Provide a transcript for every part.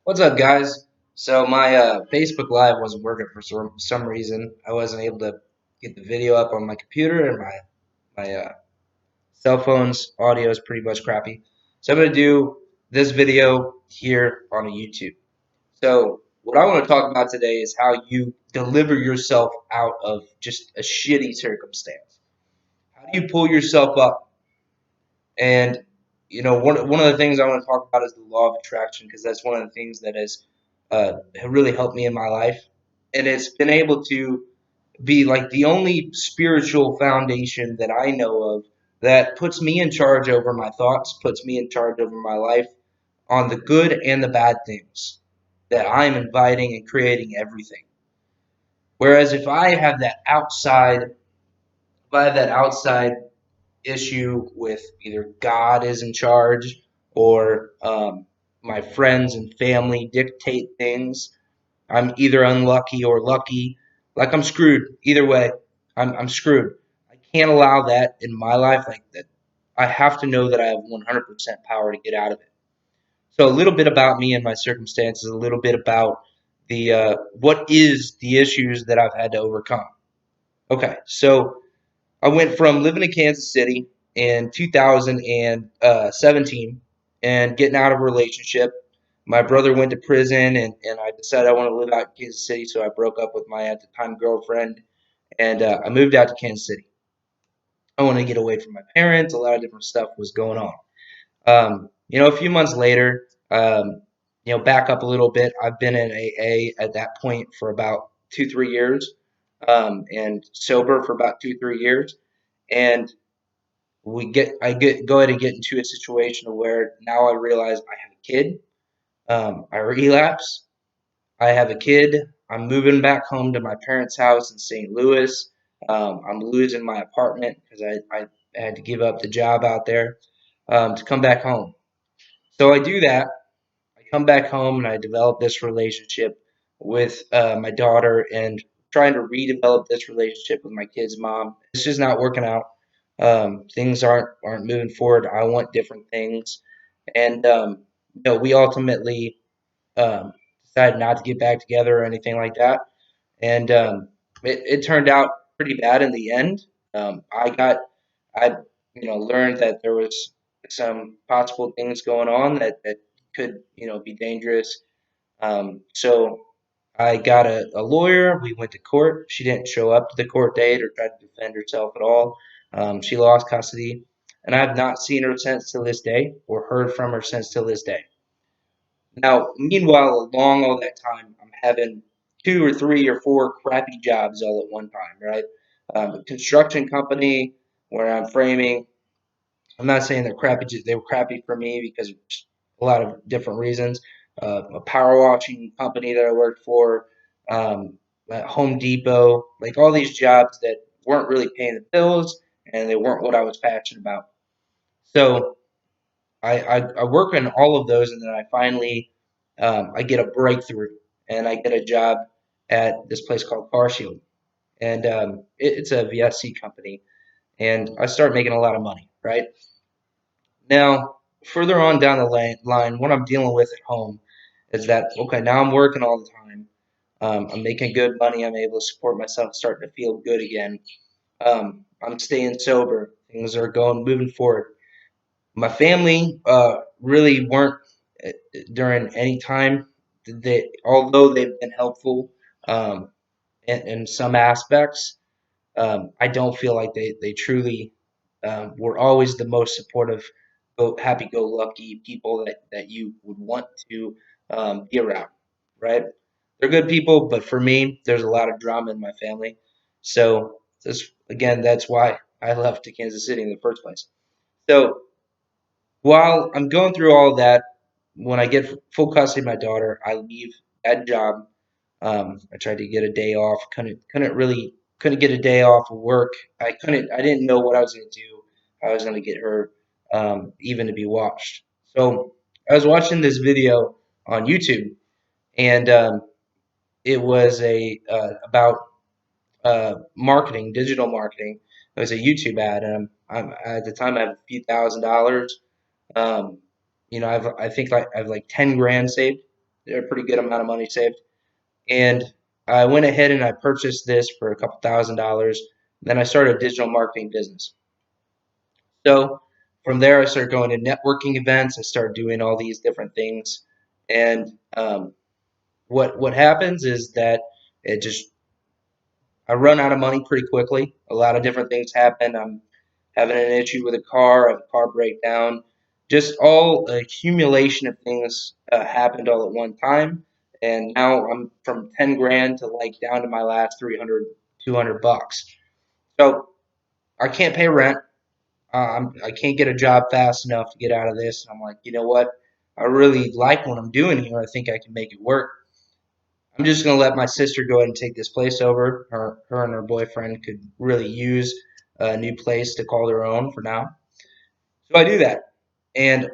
What's up, guys? So my Facebook Live wasn't working for some reason. I wasn't able to get the video up on my computer, and my cell phone's audio is pretty much crappy. So I'm gonna do this video here on a YouTube. So what I want to talk about today is how you deliver yourself out of just a shitty circumstance. How do you pull yourself up? And one of the things I want to talk about is the law of attraction because that's one of the things that has really helped me in my life, and it's been able to be like the only spiritual foundation that I know of that puts me in charge over my thoughts, puts me in charge over my life on the good and the bad things that I'm inviting and creating everything. Whereas if I have that outside issue with either God is in charge or my friends and family dictate things. I'm either unlucky or lucky. Like I'm screwed. Either way, I'm screwed. I can't allow that in my life like that. I have to know that I have 100% power to get out of it. So a little bit about me and my circumstances, a little bit about the what is the issues that I've had to overcome. Okay, so I went from living in Kansas City in 2017 and getting out of a relationship. My brother went to prison, and I decided I want to live out in Kansas City, so I broke up with my at the time girlfriend, and I moved out to Kansas City. I wanted to get away from my parents. A lot of different stuff was going on. A few months later, back up a little bit. I've been in AA at that point for about 2, 3 years, and sober for about 2, 3 years, and I go ahead and get into a situation where now I realize I have a kid. I relapse. I have a kid. I'm moving back home to my parents' house in St. Louis. I'm losing my apartment because I had to give up the job out there to come back home. So I do that. I come back home and I develop this relationship with my daughter and trying to redevelop this relationship with my kid's mom. It's just not working out. Things aren't moving forward. I want different things, and we ultimately um, decided not to get back together or anything like that. And it turned out pretty bad in the end. I learned that there was some possible things going on that could be dangerous. So I got a lawyer. We went to court. She didn't show up to the court date or try to defend herself at all. She lost custody, and I have not seen her since to this day or heard from her since to this day. Now, meanwhile, along all that time, I'm having 2 or 3 or 4 crappy jobs all at one time, right? A construction company where I'm framing. I'm not saying they're crappy; they were crappy for me because of a lot of different reasons. A power washing company that I worked for, at Home Depot, like all these jobs that weren't really paying the bills and they weren't what I was passionate about. So I work in all of those, and then I finally I get a breakthrough, and I get a job at this place called CarShield, and it's a VSC company, and I start making a lot of money. Right now, further on down the line, what I'm dealing with at home is that okay, now I'm working all the time. I'm making good money. I'm able to support myself, starting to feel good again. I'm staying sober. Things are moving forward. My family really weren't during any time. Although they've been helpful um, in some aspects, I don't feel like they truly were always the most supportive, happy-go-lucky people that you would want to be around, right? They're good people, but for me, there's a lot of drama in my family. So this again, that's why I left to Kansas City in the first place. So while I'm going through all of that, when I get full custody of my daughter, I leave that job. I tried to get a day off. Couldn't get a day off of work. I didn't know what I was going to do. I was going to get her even to be watched. So I was watching this video on YouTube, and it was a about marketing, digital marketing. It was a YouTube ad, and at the time I had a few $1,000s. Um, I think I have like 10 grand saved, a pretty good amount of money saved. And I went ahead and I purchased this for a couple $1,000s. Then I started a digital marketing business. So from there, I started going to networking events. I started doing all these different things. And what happens is that it just I run out of money pretty quickly. A lot of different things happen. I'm having an issue with a car, I have a car breakdown. Just all accumulation of things happened all at one time. And now I'm from 10 grand to like down to my last 300, 200 bucks. So I can't pay rent. I can't get a job fast enough to get out of this. And I'm like, you know what? I really like what I'm doing here. I think I can make it work. I'm just gonna let my sister go ahead and take this place over. Her and her boyfriend could really use a new place to call their own for now. So I do that, and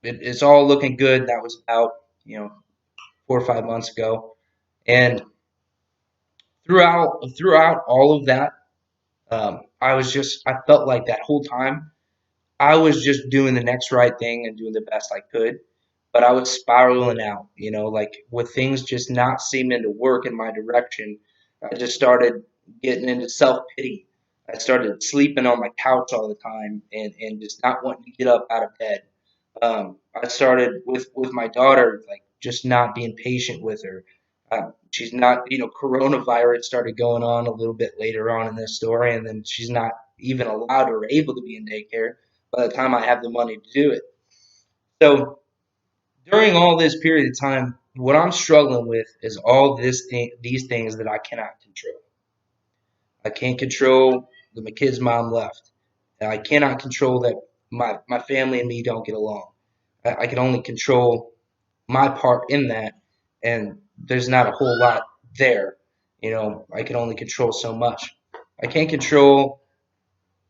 it's all looking good. That was about 4 or 5 months ago, and throughout all of that, I felt like that whole time I was just doing the next right thing and doing the best I could, but I was spiraling out, like with things just not seeming to work in my direction. I just started getting into self pity. I started sleeping on my couch all the time and just not wanting to get up out of bed. I started with my daughter, like just not being patient with her. She's not, coronavirus started going on a little bit later on in this story, and then she's not even allowed or able to be in daycare by the time I have the money to do it. So during all this period of time, what I'm struggling with is these things that I cannot control. I can't control that my kid's mom left. I cannot control that my family and me don't get along. I can only control my part in that, and there's not a whole lot there. I can only control so much. I can't control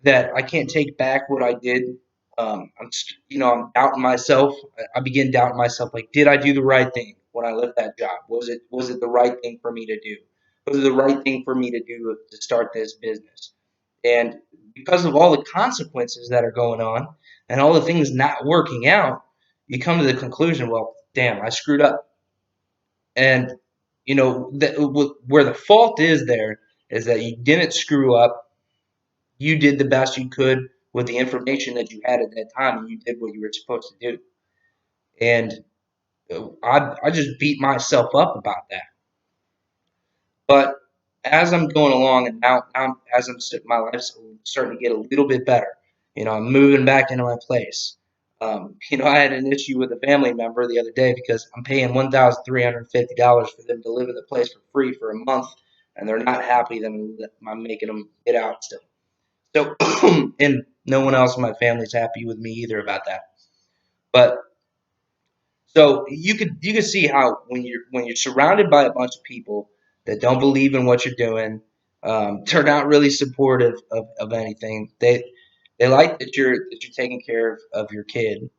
that I can't take back what I did. I'm doubting myself. I begin doubting myself. Like, did I do the right thing when I left that job? Was it the right thing for me to do? Was it the right thing for me to do to start this business? And because of all the consequences that are going on and all the things not working out, you come to the conclusion, well, damn, I screwed up. And where the fault is there is that you didn't screw up. You did the best you could with the information that you had at that time, and you did what you were supposed to do. And I just beat myself up about that. But as I'm going along, and now as my life's starting to get a little bit better, I'm moving back into my place. I had an issue with a family member the other day because I'm paying $1,350 for them to live in the place for free for a month, and they're not happy that I'm making them get out still. So, and no one else in my family's happy with me either about that. But so you could see how when you're surrounded by a bunch of people that don't believe in what you're doing, they're not really supportive of anything. They like that you're taking care of your kid,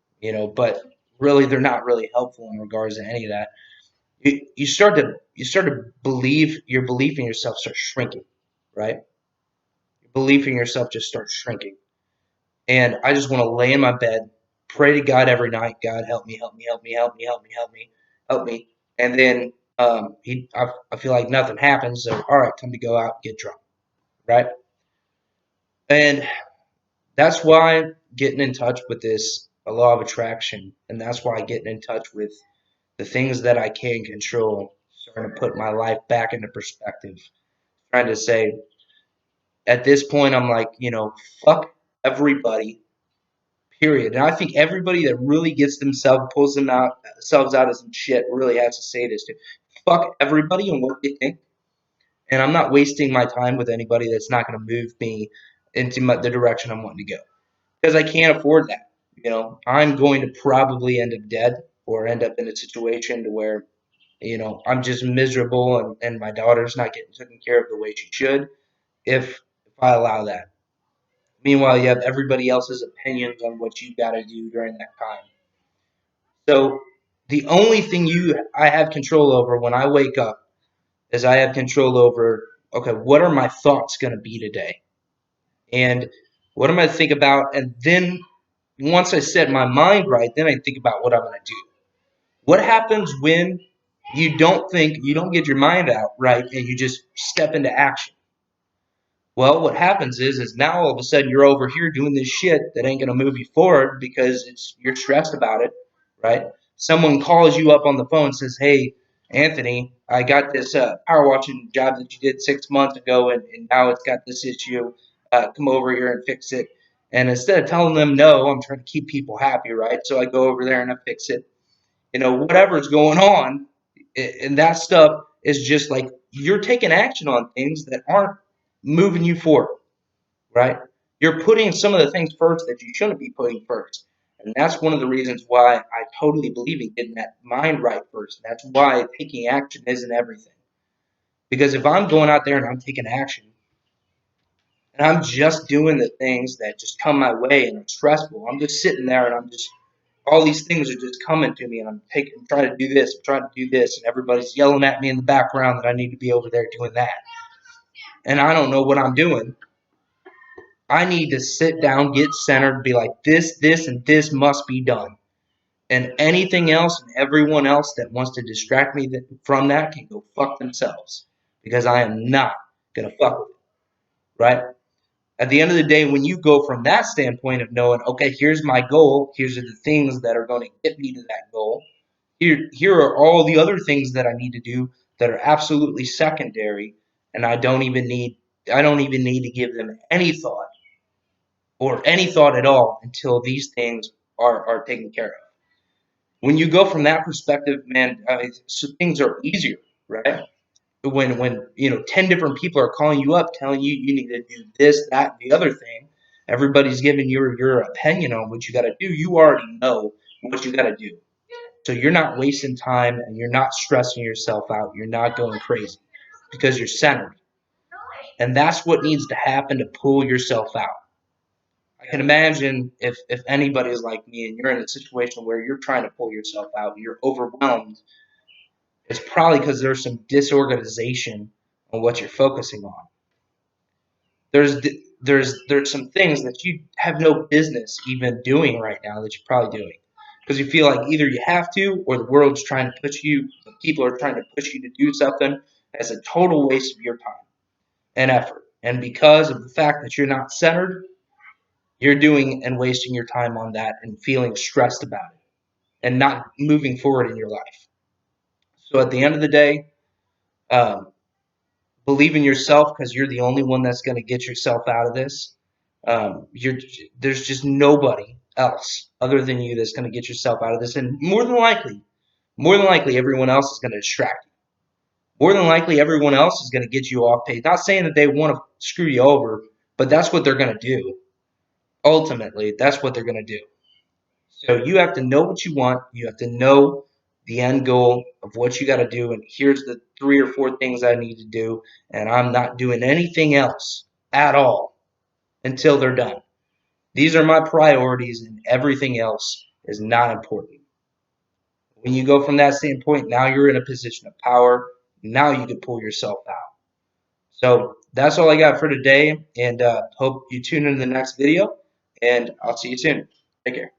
but really they're not really helpful in regards to any of that. You start to believe your belief in yourself starts shrinking, right? Your belief in yourself just starts shrinking. And I just want to lay in my bed, pray to God every night. God, help me, help me, help me, help me, help me, help me, help me. And then I feel like nothing happens. So, all right, time to go out and get drunk, right? And that's why getting in touch with this a law of attraction, and that's why getting in touch with the things that I can control, starting to put my life back into perspective, trying to say, at this point, I'm like, fuck everybody. Period. And I think everybody that really gets themselves out of some shit really has to say this to fuck everybody and what they think. And I'm not wasting my time with anybody that's not going to move me into the direction I'm wanting to go because I can't afford that. I'm going to probably end up dead or end up in a situation to where I'm just miserable and my daughter's not getting taken care of the way she should if I allow that. Meanwhile, you have everybody else's opinions on what you got to do during that time. So the only thing I have control over when I wake up is I have control over, okay, what are my thoughts going to be today? And what am I think about? And then once I set my mind right, then I think about what I'm going to do, What happens when you don't think, you don't get your mind out right, and you just step into action? Well, what happens is now all of a sudden you're over here doing this shit that ain't gonna move you forward because you're stressed about it, right? Someone calls you up on the phone and says, "Hey, Anthony, I got this power watching job that you did 6 months ago, and now it's got this issue. Come over here and fix it." And instead of telling them no, I'm trying to keep people happy, right? So I go over there and I fix it. Whatever's going on, and that stuff is just like you're taking action on things that aren't moving you forward, right? You're putting some of the things first that you shouldn't be putting first. And that's one of the reasons why I totally believe in getting that mind right first. That's why taking action isn't everything. Because if I'm going out there and I'm taking action and I'm just doing the things that just come my way and are stressful, I'm just sitting there and I'm just all these things are just coming to me, and I'm trying to do this, I'm trying to do this, and everybody's yelling at me in the background that I need to be over there doing that. And I don't know what I'm doing. I need to sit down, get centered, be like, this, and this must be done. And anything else and everyone else that wants to distract me from that can go fuck themselves. Because I am not going to fuck with it, right? At the end of the day, when you go from that standpoint of knowing, okay, here's my goal, here's the things that are going to get me to that goal, here are all the other things that I need to do that are absolutely secondary, and I don't even need to give them any thought or any thought at all until these things are taken care of. When you go from that perspective, man, so things are easier, right? When 10 different people are calling you up telling you you need to do this, that, the other thing, everybody's giving your opinion on what you got to do. You already know what you got to do. So you're not wasting time and you're not stressing yourself out. You're not going crazy because you're centered. And that's what needs to happen to pull yourself out. I can imagine if anybody is like me and you're in a situation where you're trying to pull yourself out, you're overwhelmed, it's probably because there's some disorganization on what you're focusing on. There's there's some things that you have no business even doing right now that you're probably doing because you feel like either you have to or the world's trying to push you, people are trying to push you to do something that's a total waste of your time and effort. And because of the fact that you're not centered, you're doing and wasting your time on that and feeling stressed about it and not moving forward in your life. So at the end of the day, um, believe in yourself because you're the only one that's going to get yourself out of this. You're There's just nobody else other than you that's going to get yourself out of this, and more than likely, everyone else is going to distract you. More than likely, everyone else is going to get you off page. Not saying that they want to screw you over, but that's what they're going to do. Ultimately, that's what they're going to do. So you have to know what you want. You have to know the end goal of what you got to do. And here's the 3 or 4 things I need to do. And I'm not doing anything else at all until they're done. These are my priorities, and everything else is not important. When you go from that standpoint, now you're in a position of power. Now you can pull yourself out. So that's all I got for today. And hope you tune in the next video. And I'll see you soon. Take care.